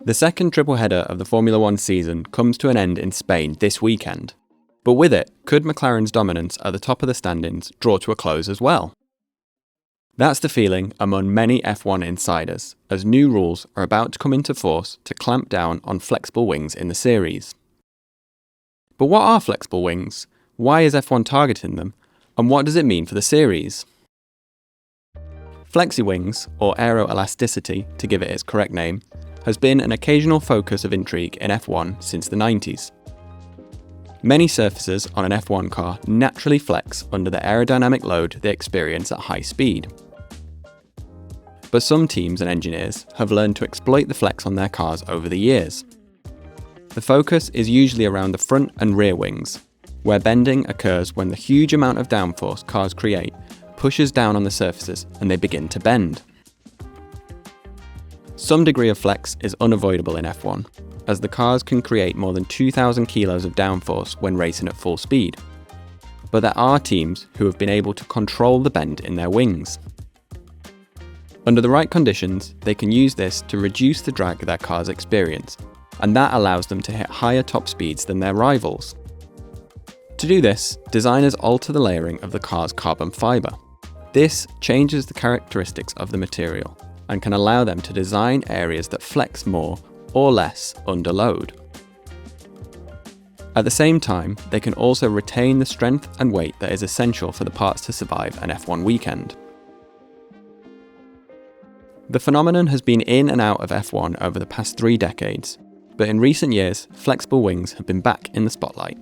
The second triple header of the Formula One season comes to an end in Spain this weekend. But with it, could McLaren's dominance at the top of the standings draw to a close as well? That's the feeling among many F1 insiders, as new rules are about to come into force to clamp down on flexible wings in the series. But what are flexible wings? Why is F1 targeting them? And what does it mean for the series? Flexi-wings, or aeroelasticity to give it its correct name, has been an occasional focus of intrigue in F1 since the 90s. Many surfaces on an F1 car naturally flex under the aerodynamic load they experience at high speed. But some teams and engineers have learned to exploit the flex on their cars over the years. The focus is usually around the front and rear wings, where bending occurs when the huge amount of downforce cars create pushes down on the surfaces and they begin to bend. Some degree of flex is unavoidable in F1, as the cars can create more than 2,000 kilos of downforce when racing at full speed. But there are teams who have been able to control the bend in their wings. Under the right conditions, they can use this to reduce the drag their cars experience, and that allows them to hit higher top speeds than their rivals. To do this, designers alter the layering of the car's carbon fibre. This changes the characteristics of the material and can allow them to design areas that flex more or less under load. At the same time, they can also retain the strength and weight that is essential for the parts to survive an F1 weekend. The phenomenon has been in and out of F1 over the past 3 decades, but in recent years, flexible wings have been back in the spotlight.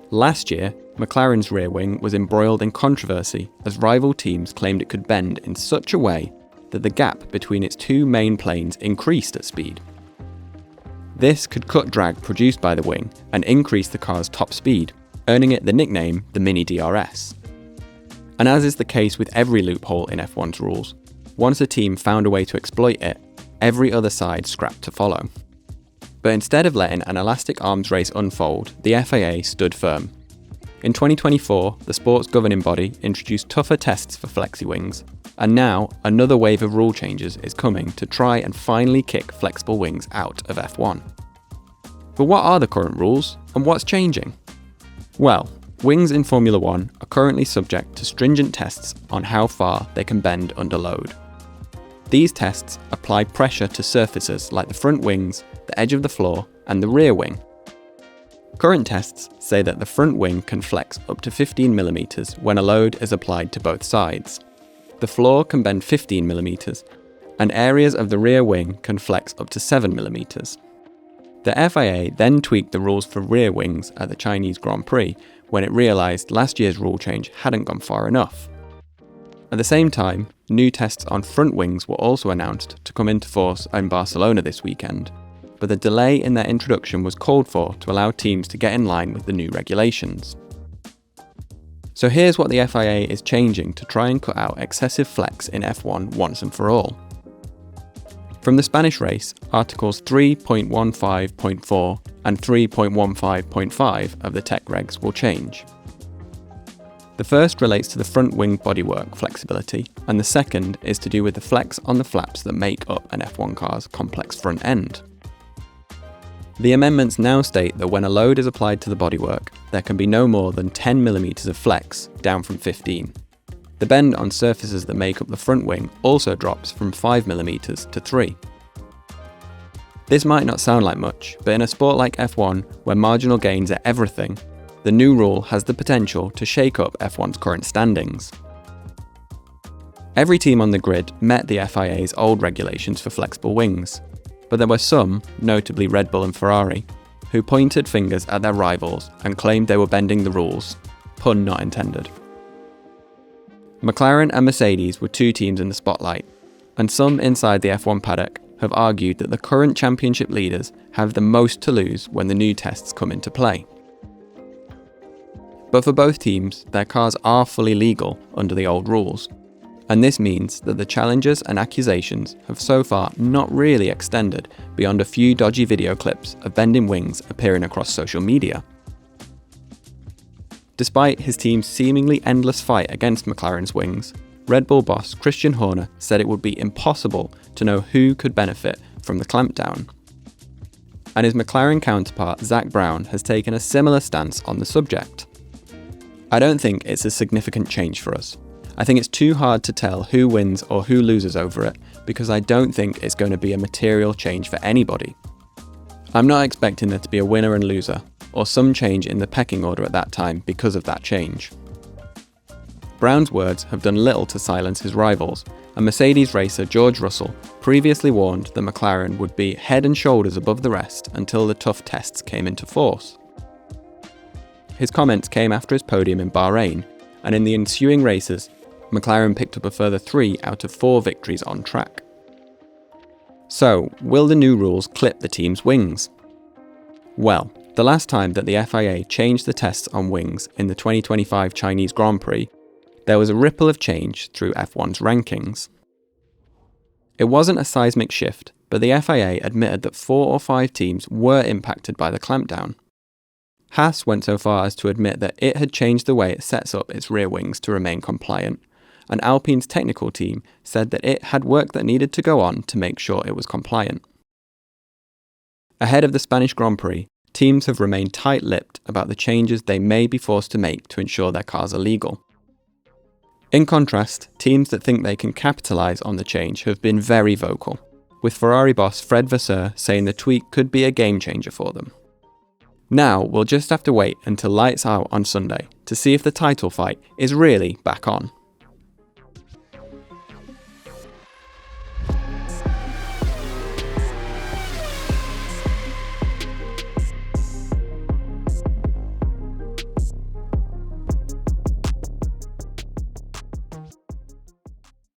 Last year, McLaren's rear wing was embroiled in controversy as rival teams claimed it could bend in such a way that the gap between its 2 main planes increased at speed. This could cut drag produced by the wing and increase the car's top speed, earning it the nickname the Mini DRS. And as is the case with every loophole in F1's rules, once a team found a way to exploit it, every other side scrapped to follow. But instead of letting an elastic arms race unfold, the FIA stood firm. In 2024, the sport's governing body introduced tougher tests for flexi-wings, and now another wave of rule changes is coming to try and finally kick flexible wings out of F1. But what are the current rules, and what's changing? Well, wings in Formula One are currently subject to stringent tests on how far they can bend under load. These tests apply pressure to surfaces like the front wings, the edge of the floor, and the rear wing. Current tests say that the front wing can flex up to 15mm when a load is applied to both sides. The floor can bend 15mm, and areas of the rear wing can flex up to 7mm. The FIA then tweaked the rules for rear wings at the Chinese Grand Prix when it realised last year's rule change hadn't gone far enough. At the same time, new tests on front wings were also announced to come into force in Barcelona this weekend, but the delay in their introduction was called for to allow teams to get in line with the new regulations. So here's what the FIA is changing to try and cut out excessive flex in F1 once and for all. From the Spanish race, Articles 3.15.4 and 3.15.5 of the tech regs will change. The first relates to the front wing bodywork flexibility, and the second is to do with the flex on the flaps that make up an F1 car's complex front end. The amendments now state that when a load is applied to the bodywork, there can be no more than 10mm of flex, down from 15. The bend on surfaces that make up the front wing also drops from 5mm to 3. This might not sound like much, but in a sport like F1, where marginal gains are everything, the new rule has the potential to shake up F1's current standings. Every team on the grid met the FIA's old regulations for flexible wings, but there were some, notably Red Bull and Ferrari, who pointed fingers at their rivals and claimed they were bending the rules, pun not intended. McLaren and Mercedes were 2 teams in the spotlight, and some inside the F1 paddock have argued that the current championship leaders have the most to lose when the new tests come into play. But for both teams, their cars are fully legal under the old rules, and this means that the challenges and accusations have so far not really extended beyond a few dodgy video clips of bending wings appearing across social media. Despite his team's seemingly endless fight against McLaren's wings, Red Bull boss Christian Horner said it would be impossible to know who could benefit from the clampdown. And his McLaren counterpart Zak Brown has taken a similar stance on the subject. I don't think it's a significant change for us. I think it's too hard to tell who wins or who loses over it, because I don't think it's going to be a material change for anybody. I'm not expecting there to be a winner and loser, or some change in the pecking order at that time because of that change. Brown's words have done little to silence his rivals, and Mercedes racer George Russell previously warned that McLaren would be head and shoulders above the rest until the tough tests came into force. His comments came after his podium in Bahrain, and in the ensuing races, McLaren picked up a further 3 out of 4 victories on track. So, will the new rules clip the team's wings? Well, the last time that the FIA changed the tests on wings in the 2025 Chinese Grand Prix, there was a ripple of change through F1's rankings. It wasn't a seismic shift, but the FIA admitted that 4 or 5 teams were impacted by the clampdown. Haas went so far as to admit that it had changed the way it sets up its rear wings to remain compliant, and Alpine's technical team said that it had work that needed to go on to make sure it was compliant. Ahead of the Spanish Grand Prix, teams have remained tight-lipped about the changes they may be forced to make to ensure their cars are legal. In contrast, teams that think they can capitalise on the change have been very vocal, with Ferrari boss Fred Vasseur saying the tweak could be a game changer for them. Now we'll just have to wait until lights out on Sunday to see if the title fight is really back on.